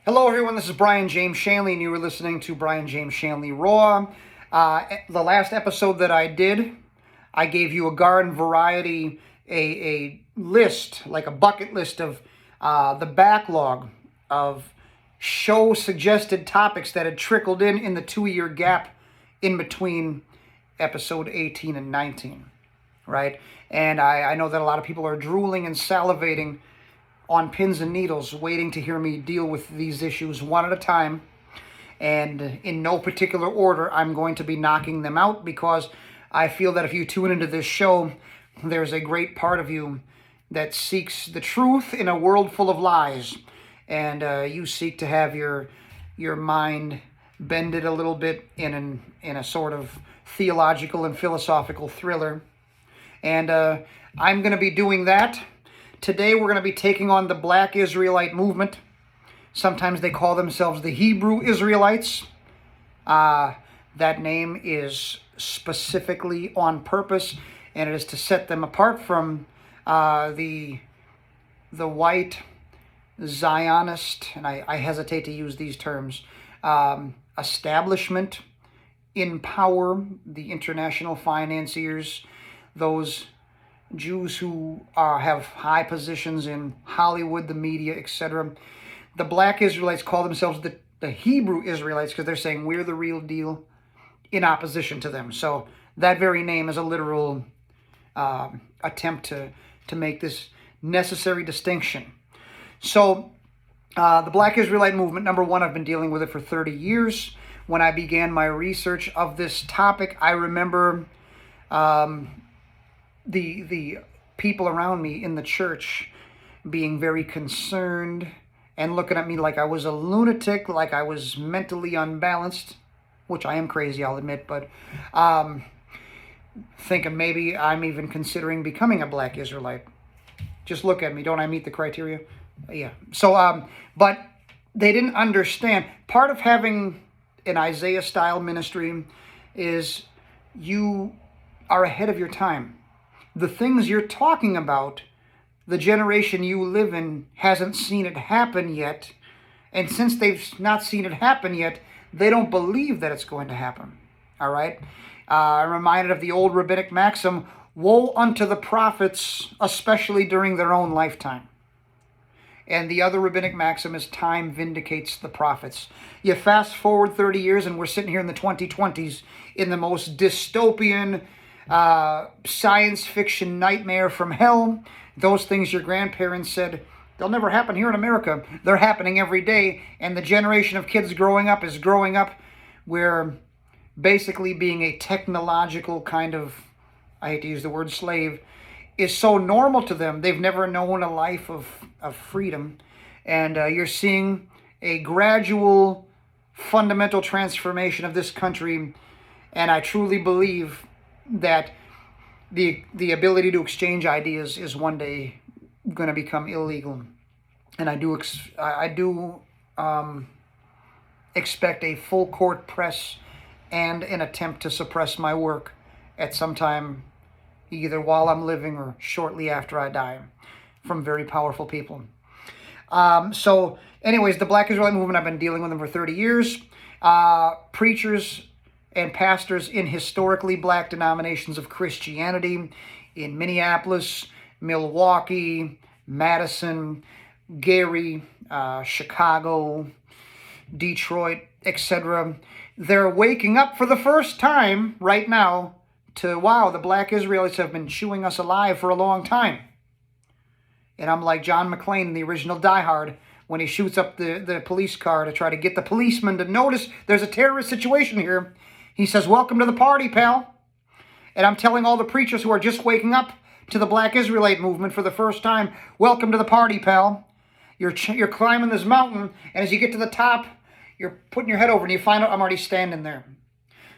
Hello, everyone. This is Brian James Shanley, and you were listening to Brian James Shanley Raw. The last episode that I did, I gave you a garden variety, a list, like a bucket list of the backlog of show-suggested topics that had trickled in the 2-year gap in between episode 18 and 19, right? And I know that a lot of people are drooling and salivating on pins and needles, waiting to hear me deal with these issues one at a time. And in no particular order, I'm going to be knocking them out because I feel that if you tune into this show, there's a great part of you that seeks the truth in a world full of lies. And you seek to have your mind bended a little bit in a sort of theological and philosophical thriller. And I'm going to be doing that. Today we're going to be taking on the Black Israelite movement. Sometimes they call themselves the Hebrew Israelites. That name is specifically on purpose, and it is to set them apart from the white Zionist, and I hesitate to use these terms, establishment in power, the international financiers, those Jews who have high positions in Hollywood, the media, etc. The Black Israelites call themselves the Hebrew Israelites because they're saying we're the real deal in opposition to them. So that very name is a literal attempt to make this necessary distinction. So the Black Israelite movement, number one, I've been dealing with it for 30 years. When I began my research of this topic, I remember the people around me in the church being very concerned and looking at me like I was a lunatic, like I was mentally unbalanced, which I am crazy, I'll admit, but thinking maybe I'm even considering becoming a Black Israelite. Just look at me. Don't I meet the criteria? Yeah. So, but they didn't understand. Part of having an Isaiah-style ministry is you are ahead of your time. The things you're talking about, the generation you live in hasn't seen it happen yet. And since they've not seen it happen yet, they don't believe that it's going to happen. All right? I'm reminded of the old rabbinic maxim, woe unto the prophets, especially during their own lifetime. And the other rabbinic maxim is time vindicates the prophets. You fast forward 30 years and we're sitting here in the 2020s in the most dystopian science fiction nightmare from hell. Those things your grandparents said, they'll never happen here in America. They're happening every day. And the generation of kids growing up is growing up where basically being a technological kind of, I hate to use the word slave, is so normal to them. They've never known a life of freedom. And you're seeing a gradual, fundamental transformation of this country. And I truly believe that the ability to exchange ideas is one day going to become illegal. And I do expect a full court press and an attempt to suppress my work at some time, either while I'm living or shortly after I die, from very powerful people. So anyways, the Black Israelite movement, I've been dealing with them for 30 years. Preachers and pastors in historically black denominations of Christianity in Minneapolis, Milwaukee, Madison, Gary, Chicago, Detroit, etc. They're waking up for the first time right now to, wow, the Black Israelites have been chewing us alive for a long time. And I'm like John McClane in the original Die Hard when he shoots up the police car to try to get the policeman to notice there's a terrorist situation here. He says, welcome to the party, pal. And I'm telling all the preachers who are just waking up to the Black Israelite movement for the first time, welcome to the party, pal. You're climbing this mountain, and as you get to the top, you're putting your head over, and you find out I'm already standing there.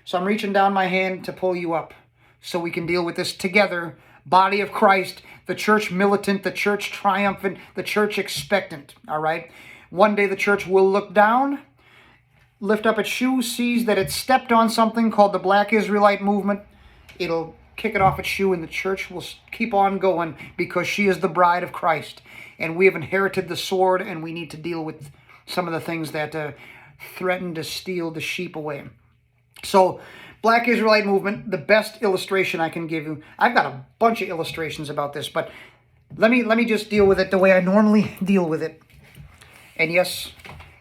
So I'm reaching down my hand to pull you up so we can deal with this together. Body of Christ, the church militant, the church triumphant, the church expectant, all right? One day the church will look down, lift up its shoe, sees that it stepped on something called the Black Israelite movement. It'll kick it off its shoe, and the church will keep on going because she is the bride of Christ. And we have inherited the sword, and we need to deal with some of the things that threaten to steal the sheep away. So, Black Israelite movement, the best illustration I can give you. I've got a bunch of illustrations about this, but let me just deal with it the way I normally deal with it. And yes,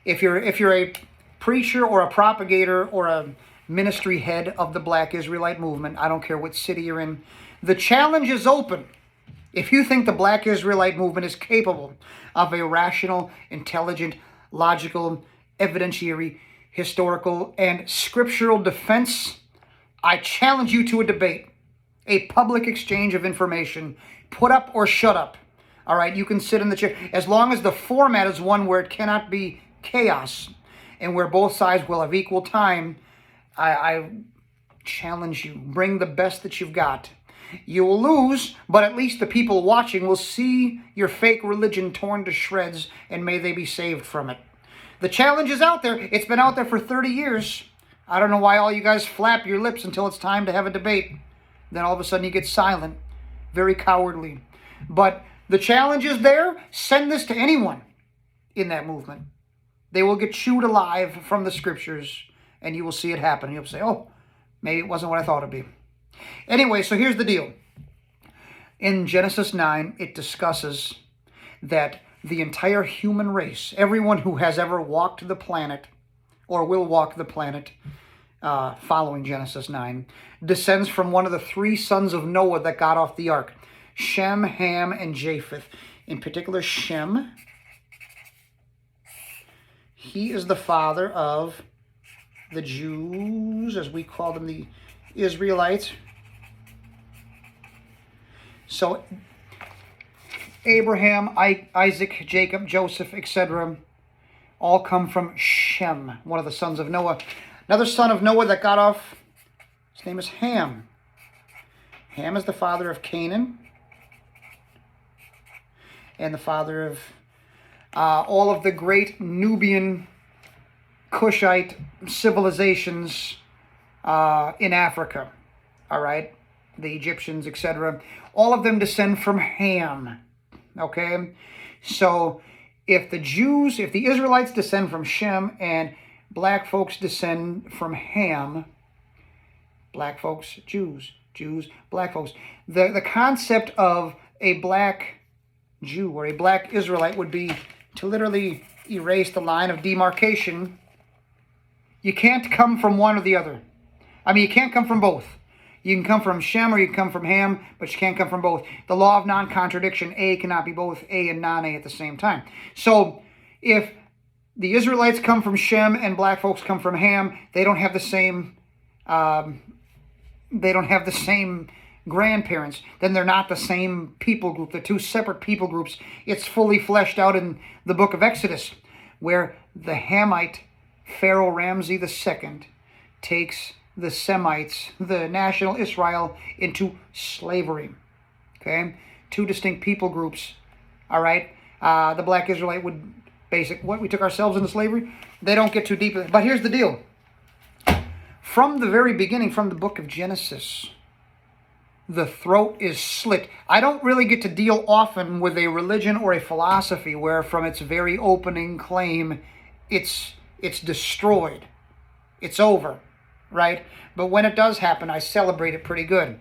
if you're a preacher or a propagator or a ministry head of the Black Israelite movement, I don't care what city you're in, the challenge is open. If you think the Black Israelite movement is capable of a rational, intelligent, logical, evidentiary, historical, and scriptural defense, I challenge you to a debate, a public exchange of information, put up or shut up. All right, you can sit in the chair. As long as the format is one where it cannot be chaos and where both sides will have equal time, I challenge you. Bring the best that you've got. You will lose, but at least the people watching will see your fake religion torn to shreds, and may they be saved from it. The challenge is out there. It's been out there for 30 years. I don't know why all you guys flap your lips until it's time to have a debate. Then all of a sudden you get silent. Very cowardly. But the challenge is there. Send this to anyone in that movement. They will get chewed alive from the scriptures, and you will see it happen. You'll say, oh, maybe it wasn't what I thought it'd be. Anyway, so here's the deal. In Genesis 9, it discusses that the entire human race, everyone who has ever walked the planet or will walk the planet following Genesis 9, descends from one of the three sons of Noah that got off the ark, Shem, Ham, and Japheth. In particular, Shem, he is the father of the Jews, as we call them, the Israelites. So Abraham, Isaac, Jacob, Joseph, etc. all come from Shem, one of the sons of Noah. Another son of Noah that got off, his name is Ham. Ham is the father of Canaan and the father of all of the great Nubian, Cushite civilizations in Africa. All right, the Egyptians, etc. All of them descend from Ham. Okay, so if the Israelites descend from Shem and black folks descend from Ham, black folks, Jews, black folks, the concept of a black Jew or a black Israelite would be to literally erase the line of demarcation. You can't come from one or the other. I mean, you can't come from both. You can come from Shem or you can come from Ham, but you can't come from both. The law of non-contradiction, A cannot be both A and non-A at the same time. So if the Israelites come from Shem and black folks come from Ham, they don't have the same grandparents. Then they're not the same people group. They're two separate people groups. It's fully fleshed out in the book of Exodus, where the Hamite Pharaoh Ramses II takes the Semites, the national Israel, into slavery. Okay? Two distinct people groups. All right? The black Israelite would we took ourselves into slavery? They don't get too deep. But here's the deal. From the very beginning, from the book of Genesis, the throat is slit. I don't really get to deal often with a religion or a philosophy where from its very opening claim, it's destroyed. It's over. Right? But when it does happen, I celebrate it pretty good.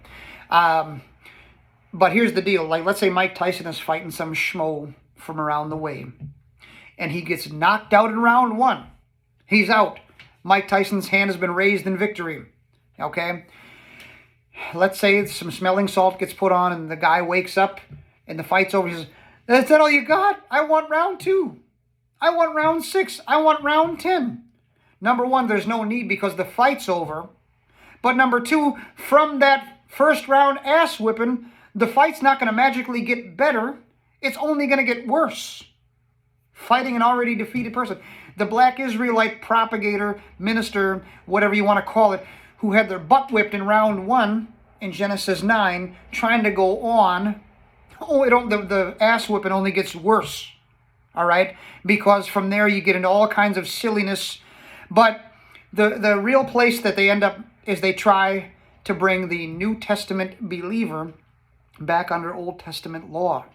But here's the deal. Like, let's say Mike Tyson is fighting some schmo from around the way, and he gets knocked out in round one. He's out. Mike Tyson's hand has been raised in victory. Okay? Let's say some smelling salt gets put on, and the guy wakes up, and the fight's over. He says, "Is that all you got? I want round 2. I want round 6. I want round 10. Number one, there's no need because the fight's over. But number two, from that first round ass whipping, the fight's not going to magically get better. It's only going to get worse. Fighting an already defeated person. The black Israelite propagator, minister, whatever you want to call it, who had their butt whipped in round 1 in Genesis 9, trying to go on, the ass whipping only gets worse. All right? Because from there you get into all kinds of silliness. But the real place that they end up is they try to bring the New Testament believer back under Old Testament law,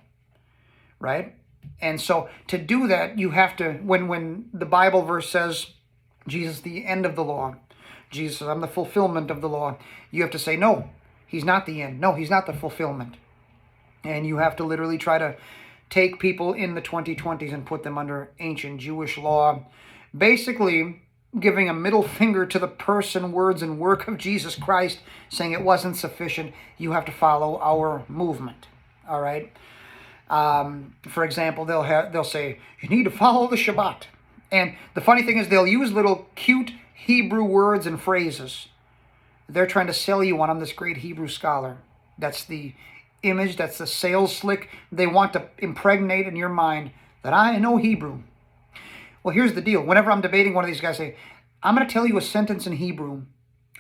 right? And so to do that, you have to, when the Bible verse says, Jesus, the end of the law, Jesus says, I'm the fulfillment of the law, you have to say, no, he's not the end. No, he's not the fulfillment. And you have to literally try to take people in the 2020s and put them under ancient Jewish law, basically giving a middle finger to the person, words, and work of Jesus Christ, saying it wasn't sufficient. You have to follow our movement. All right. For example, they'll say you need to follow the Shabbat, and the funny thing is they'll use little cute Hebrew words and phrases. They're trying to sell you on. I'm this great Hebrew scholar. That's the image. That's the sales slick. They want to impregnate in your mind that I know Hebrew. Well, here's the deal. Whenever I'm debating one of these guys, say, I'm going to tell you a sentence in Hebrew.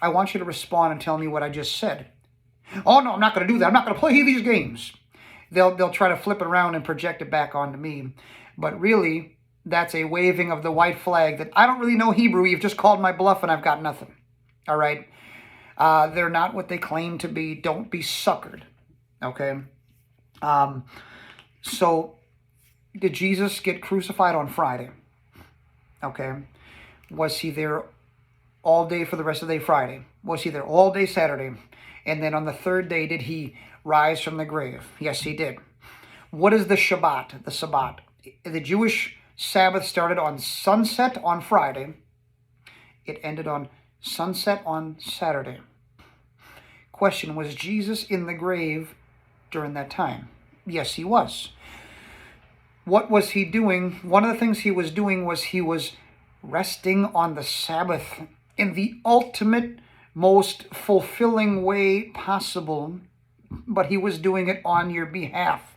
I want you to respond and tell me what I just said. Oh, no, I'm not going to do that. I'm not going to play these games. They'll try to flip it around and project it back onto me. But really, that's a waving of the white flag that I don't really know Hebrew. You've just called my bluff and I've got nothing. All right? They're not what they claim to be. Don't be suckered. Okay? So, did Jesus get crucified on Friday? Okay. Was he there all day for the rest of the day Friday? Was he there all day Saturday? And then on the third day, did he rise from the grave? Yes, he did. What is the Shabbat? The Sabbath. The Jewish Sabbath started on sunset on Friday. It ended on sunset on Saturday. Question, was Jesus in the grave during that time? Yes, he was. What was he doing? One of the things he was doing was he was resting on the Sabbath in the ultimate, most fulfilling way possible, but he was doing it on your behalf.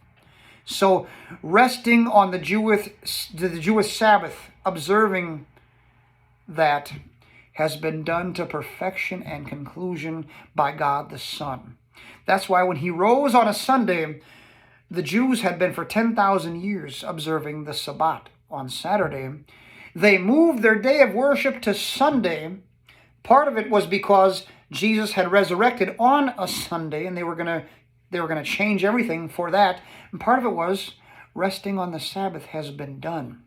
So resting on the Jewish Sabbath, observing that, has been done to perfection and conclusion by God the Son. That's why when he rose on a Sunday, the Jews had been for 10,000 years observing the Sabbath on Saturday. They moved their day of worship to Sunday. Part of it was because Jesus had resurrected on a Sunday, and they were going to change everything for that. And part of it was resting on the Sabbath has been done.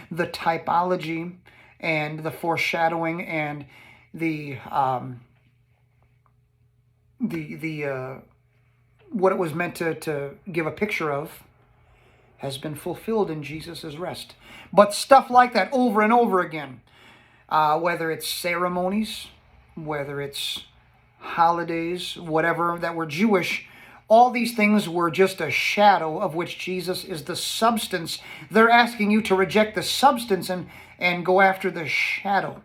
The typology and the foreshadowing and the what it was meant to give a picture of has been fulfilled in Jesus' rest. But stuff like that over and over again, whether it's ceremonies, whether it's holidays, whatever that were Jewish, all these things were just a shadow of which Jesus is the substance. They're asking you to reject the substance and go after the shadow.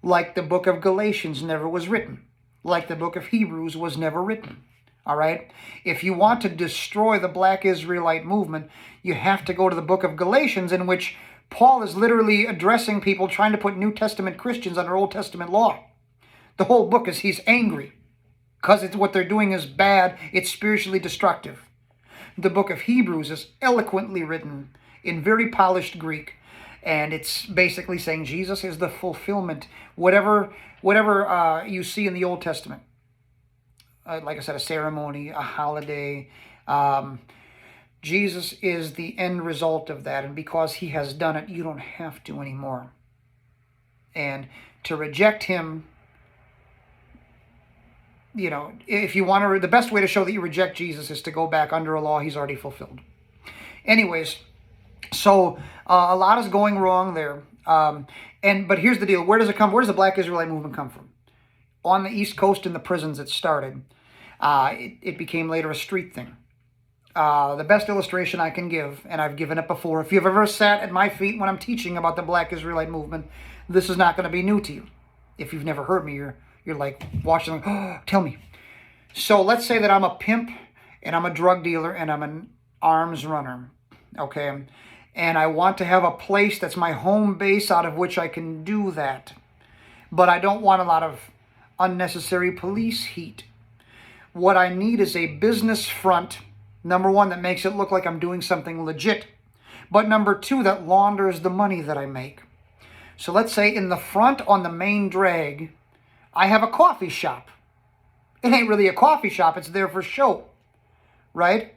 Like the book of Galatians never was written. Like the book of Hebrews was never written. All right? If you want to destroy the Black Israelite movement, you have to go to the book of Galatians, in which Paul is literally addressing people trying to put New Testament Christians under Old Testament law. The whole book is he's angry because what they're doing is bad. It's spiritually destructive. The book of Hebrews is eloquently written in very polished Greek, and it's basically saying Jesus is the fulfillment. Whatever you see in the Old Testament, like I said, a ceremony, a holiday, Jesus is the end result of that. And because he has done it, you don't have to anymore. And to reject him, if you want to, the best way to show that you reject Jesus is to go back under a law he's already fulfilled. Anyways, so a lot is going wrong there. But here's the deal. Where does it come? Where does the Black Israelite movement come from? On the East Coast in the prisons it started. It became later a street thing. The best illustration I can give, and I've given it before, if you've ever sat at my feet when I'm teaching about the Black Israelite movement, this is not going to be new to you. If you've never heard me, you're like watching, like, oh, tell me. So let's say that I'm a pimp, and I'm a drug dealer, and I'm an arms runner, okay? And I want to have a place that's my home base out of which I can do that. But I don't want a lot of unnecessary police heat. What I need is a business front, number one, that makes it look like I'm doing something legit, but number two, that launders the money that I make. So let's say in the front on the main drag, I have a coffee shop. It ain't really a coffee shop, it's there for show, right?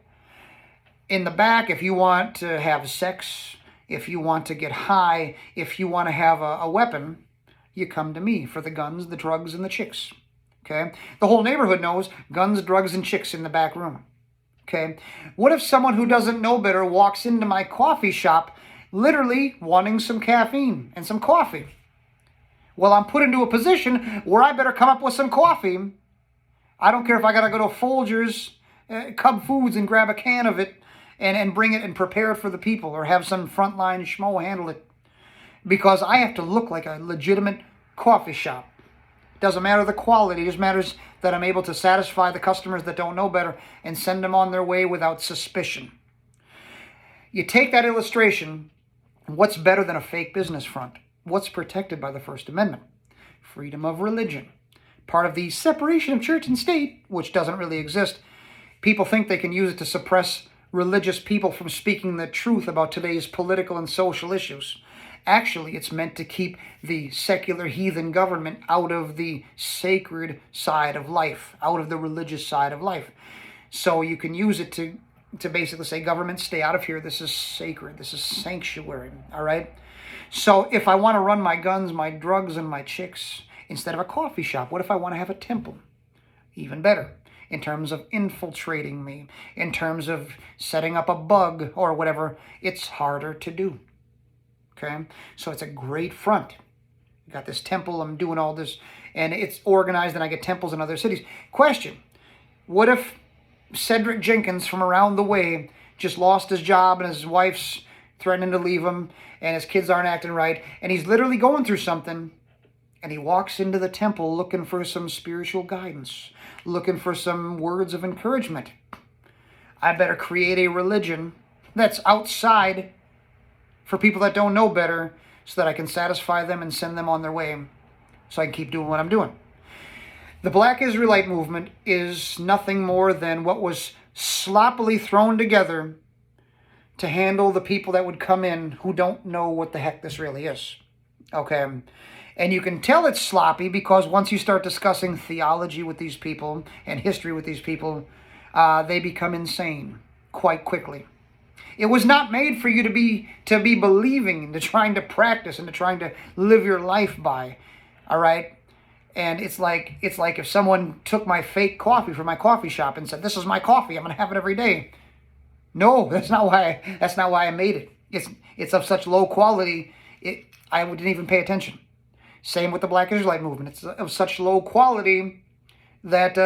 in the back, if you want to have sex, if you want to get high, if you want to have a weapon, you come to me for the guns, the drugs, and the chicks. Okay? The whole neighborhood knows guns, drugs, and chicks in the back room. Okay? What if someone who doesn't know better walks into my coffee shop literally wanting some caffeine and some coffee? Well, I'm put into a position where I better come up with some coffee. I don't care if I got to go to Folgers, Cub Foods, and grab a can of it and bring it and prepare it for the people, or have some frontline schmo handle it. Because I have to look like a legitimate coffee shop. Doesn't matter the quality. It just matters that I'm able to satisfy the customers that don't know better and send them on their way without suspicion. You take that illustration, what's better than a fake business front? What's protected by the First Amendment? Freedom of religion. Part of the separation of church and state, which doesn't really exist. People think they can use it to suppress religious people from speaking the truth about today's political and social issues. Actually, it's meant to keep the secular heathen government out of the sacred side of life, out of the religious side of life. So you can use it to basically say, government, stay out of here. This is sacred. This is sanctuary. All right? So if I want to run my guns, my drugs, and my chicks instead of a coffee shop, what if I want to have a temple? Even better. In terms of infiltrating me, in terms of setting up a bug or whatever, it's harder to do. Okay? So it's a great front. You got this temple, I'm doing all this, and it's organized, and I get temples in other cities. Question, what if Cedric Jenkins from around the way just lost his job and his wife's threatening to leave him and his kids aren't acting right, and he's literally going through something, and he walks into the temple looking for some spiritual guidance, looking for some words of encouragement? I better create a religion that's outside for people that don't know better so that I can satisfy them and send them on their way so I can keep doing what I'm doing. The Black Israelite movement is nothing more than what was sloppily thrown together to handle the people that would come in who don't know what the heck this really is. Okay? And you can tell it's sloppy because once you start discussing theology with these people and history with these people, they become insane quite quickly. It was not made for you to be believing and to trying to practice and to trying to live your life by. All right? And it's like if someone took my fake coffee from my coffee shop and said, "This is my coffee, I'm going to have it every day." No, that's not why I made it. It's of such low quality, I didn't even pay attention. Same with the Black Israelite movement. It's of such low quality that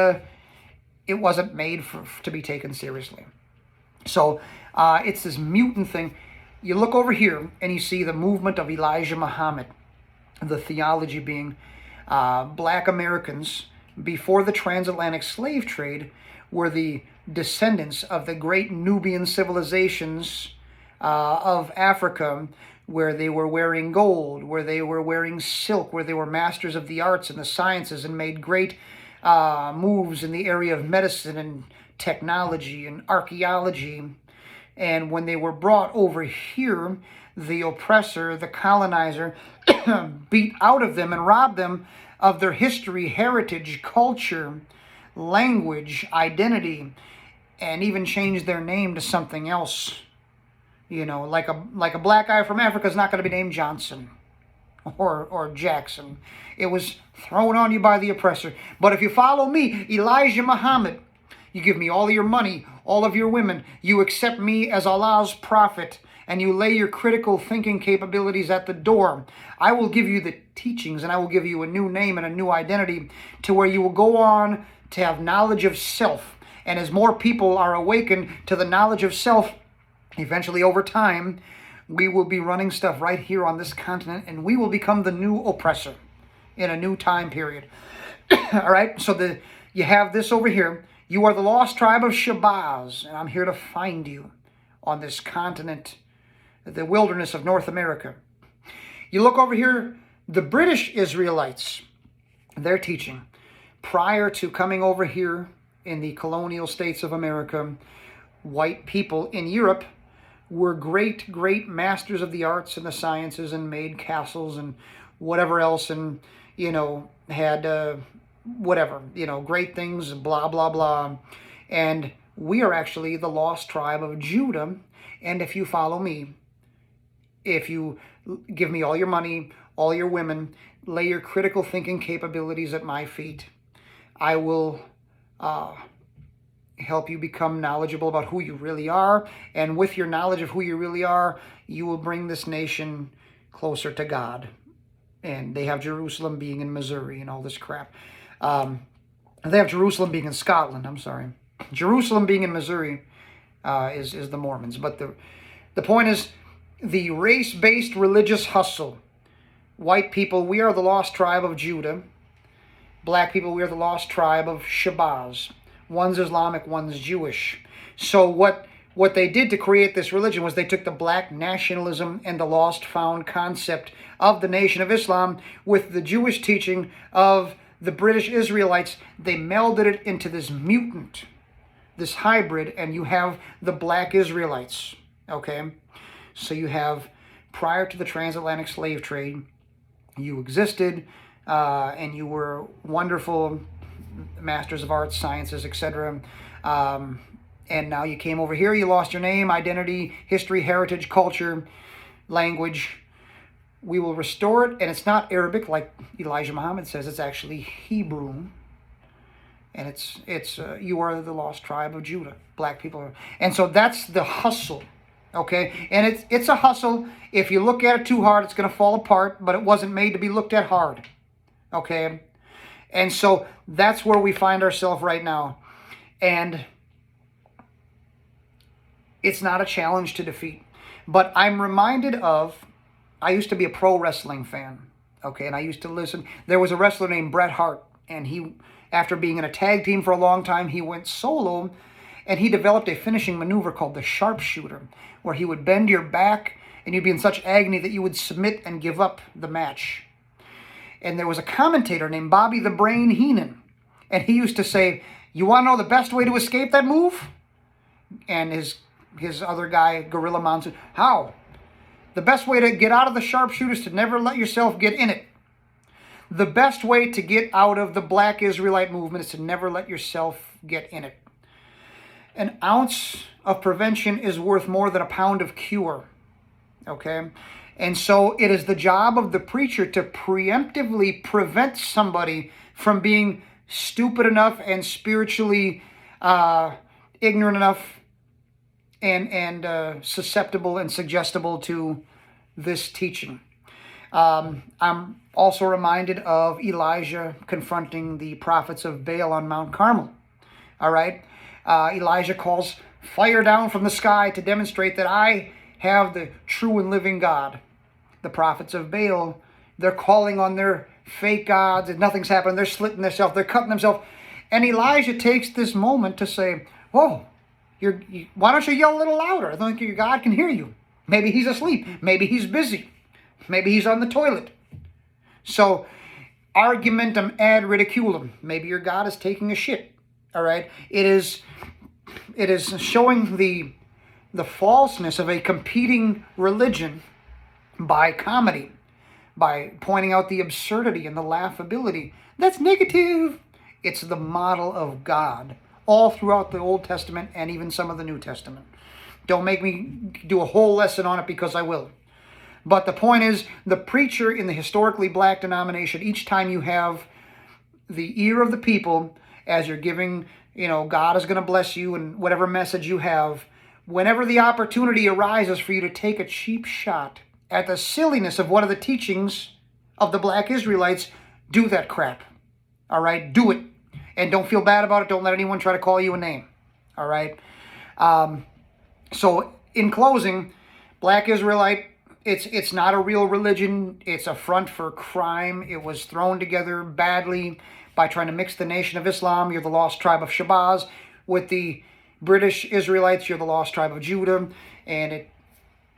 it wasn't made to be taken seriously. So it's this mutant thing. You look over here and you see the movement of Elijah Muhammad, the theology being Black Americans before the transatlantic slave trade were the descendants of the great Nubian civilizations of Africa, where they were wearing gold, where they were wearing silk, where they were masters of the arts and the sciences and made great moves in the area of medicine and technology and archaeology. And when they were brought over here, the oppressor, the colonizer, beat out of them and robbed them of their history, heritage, culture, language, identity, and even changed their name to something else. You know, like a black guy from Africa is not going to be named Johnson or Jackson. It was thrown on you by the oppressor. But if you follow me, Elijah Muhammad, you give me all of your money, all of your women, you accept me as Allah's prophet, and you lay your critical thinking capabilities at the door, I will give you the teachings, and I will give you a new name and a new identity to where you will go on to have knowledge of self. And as more people are awakened to the knowledge of self, eventually over time, we will be running stuff right here on this continent, and we will become the new oppressor in a new time period. All right, so you have this over here. You are the lost tribe of Shabazz, and I'm here to find you on this continent, the wilderness of North America. You look over here, the British Israelites, their teaching, prior to coming over here in the colonial states of America, white people in Europe were great, great masters of the arts and the sciences and made castles and whatever else, and, you know, had whatever, you know, great things, blah, blah, blah. And we are actually the lost tribe of Judah. And if you follow me, if you give me all your money, all your women, lay your critical thinking capabilities at my feet, I will help you become knowledgeable about who you really are. And with your knowledge of who you really are, you will bring this nation closer to God. And they have Jerusalem being in Missouri and all this crap. They have Jerusalem being in Scotland, I'm sorry. Jerusalem being in Missouri is the Mormons. But the point is, the race-based religious hustle. White people, we are the lost tribe of Judah. Black people, we are the lost tribe of Shabazz. One's Islamic, one's Jewish. So what they did to create this religion was they took the black nationalism and the lost found concept of the Nation of Islam with the Jewish teaching of the British Israelites. They melded it into this mutant, this hybrid, and you have the black Israelites. Okay? So you have, prior to the transatlantic slave trade, you existed, and you were wonderful masters of arts, sciences, etc. And now you came over here, you lost your name, identity, history, heritage, culture, language. We will restore it, and it's not Arabic like Elijah Muhammad says, it's actually Hebrew. And it's you are the lost tribe of Judah, black people. And so that's the hustle, okay? And it's a hustle. If you look at it too hard, it's going to fall apart, but it wasn't made to be looked at hard, okay? And so that's where we find ourselves right now. And it's not a challenge to defeat. But I'm reminded of, I used to be a pro wrestling fan, okay? And I used to listen. There was a wrestler named Bret Hart, and he, after being in a tag team for a long time, he went solo, and he developed a finishing maneuver called the sharpshooter, where he would bend your back, and you'd be in such agony that you would submit and give up the match. And there was a commentator named Bobby the Brain Heenan, and he used to say, you want to know the best way to escape that move? And his other guy, Gorilla Monsoon, how? The best way to get out of the sharpshooter is to never let yourself get in it. The best way to get out of the black Israelite movement is to never let yourself get in it. An ounce of prevention is worth more than a pound of cure, okay? And so it is the job of the preacher to preemptively prevent somebody from being stupid enough and spiritually ignorant enough and susceptible and suggestible to this teaching. I'm also reminded of Elijah confronting the prophets of Baal on Mount Carmel. All right? Elijah calls fire down from the sky to demonstrate that I have the true and living God. The prophets of Baal, they're calling on their fake gods and nothing's happening. They're slitting themselves. They're cutting themselves. And Elijah takes this moment to say, whoa, why don't you yell a little louder? I think your God can hear you. Maybe he's asleep. Maybe he's busy. Maybe he's on the toilet. So, argumentum ad ridiculum. Maybe your God is taking a shit. All right? It is showing the falseness of a competing religion by comedy, by pointing out the absurdity and the laughability. That's negative. It's the model of God all throughout the Old Testament and even some of the New Testament. Don't make me do a whole lesson on it because I will. But the point is, the preacher in the historically black denomination, each time you have the ear of the people as you're giving, God is going to bless you and whatever message you have, whenever the opportunity arises for you to take a cheap shot at the silliness of one of the teachings of the black Israelites, do that crap. All right? Do it. And don't feel bad about it. Don't let anyone try to call you a name. All right? So, in closing, black Israelite, it's not a real religion. It's a front for crime. It was thrown together badly by trying to mix the Nation of Islam. You're the lost tribe of Shabazz. With the British Israelites, you're the lost tribe of Judah. And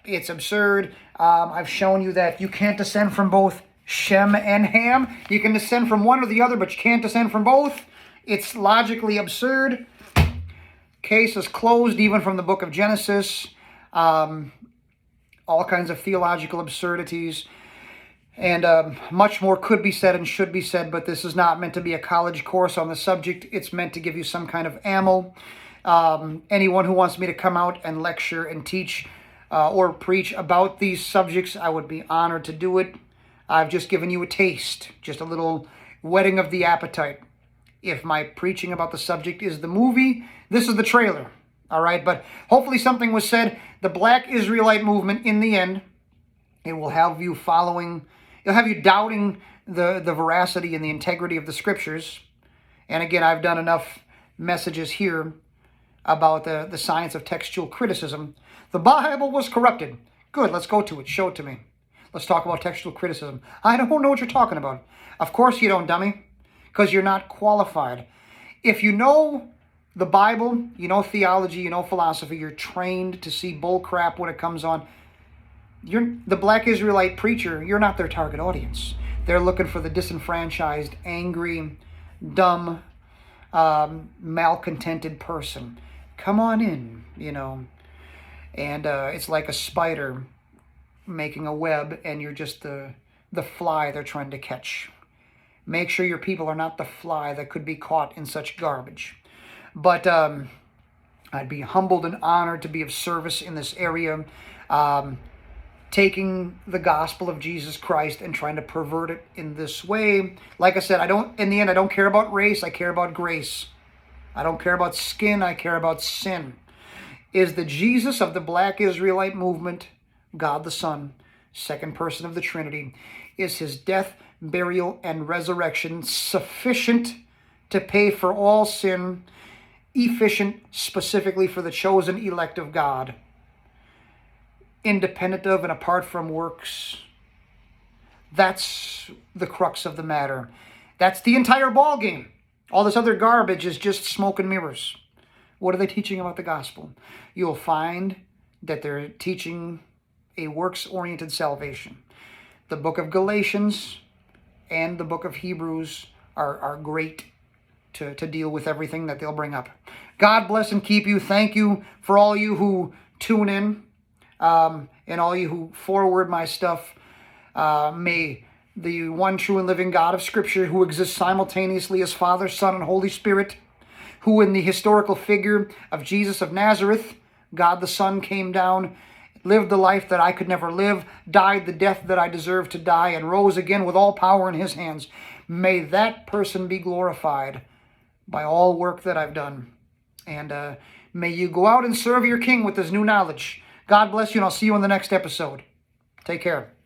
it's absurd. I've shown you that you can't descend from both Shem and Ham. You can descend from one or the other, but you can't descend from both. It's logically absurd. Case is closed even from the book of Genesis. All kinds of theological absurdities. And much more could be said and should be said, but this is not meant to be a college course on the subject. It's meant to give you some kind of ammo. Anyone who wants me to come out and lecture and teach or preach about these subjects, I would be honored to do it. I've just given you a taste, just a little whetting of the appetite. If my preaching about the subject is the movie, this is the trailer. All right, but hopefully something was said. The Black Israelite movement, in the end, it will have you following, it'll have you doubting the veracity and the integrity of the scriptures. And again, I've done enough messages here about the science of textual criticism. The Bible was corrupted. Good, let's go to it. Show it to me. Let's talk about textual criticism. I don't know what you're talking about. Of course you don't, dummy, because you're not qualified. If you know the Bible, you know theology, you know philosophy, you're trained to see bull crap when it comes on. You're the Black Israelite preacher, you're not their target audience. They're looking for the disenfranchised, angry, dumb, malcontented person. Come on in, And it's like a spider making a web, and you're just the fly they're trying to catch. Make sure your people are not the fly that could be caught in such garbage. But I'd be humbled and honored to be of service in this area, taking the gospel of Jesus Christ and trying to pervert it in this way. Like I said, in the end, I don't care about race, I care about grace. I don't care about skin, I care about sin. Is the Jesus of the Black Israelite movement, God the Son, second person of the Trinity, is his death, burial, and resurrection sufficient to pay for all sin, efficient specifically for the chosen elect of God, independent of and apart from works? That's the crux of the matter. That's the entire ball game. All this other garbage is just smoke and mirrors. What are they teaching about the gospel? You'll find that they're teaching a works-oriented salvation. The book of Galatians and the book of Hebrews are great to deal with everything that they'll bring up. God bless and keep you. Thank you for all you who tune in and all you who forward my stuff. May the one true and living God of Scripture, who exists simultaneously as Father, Son, and Holy Spirit, who in the historical figure of Jesus of Nazareth, God the Son, came down, lived the life that I could never live, died the death that I deserved to die, and rose again with all power in his hands. May that person be glorified by all work that I've done. And may you go out and serve your King with this new knowledge. God bless you, and I'll see you in the next episode. Take care.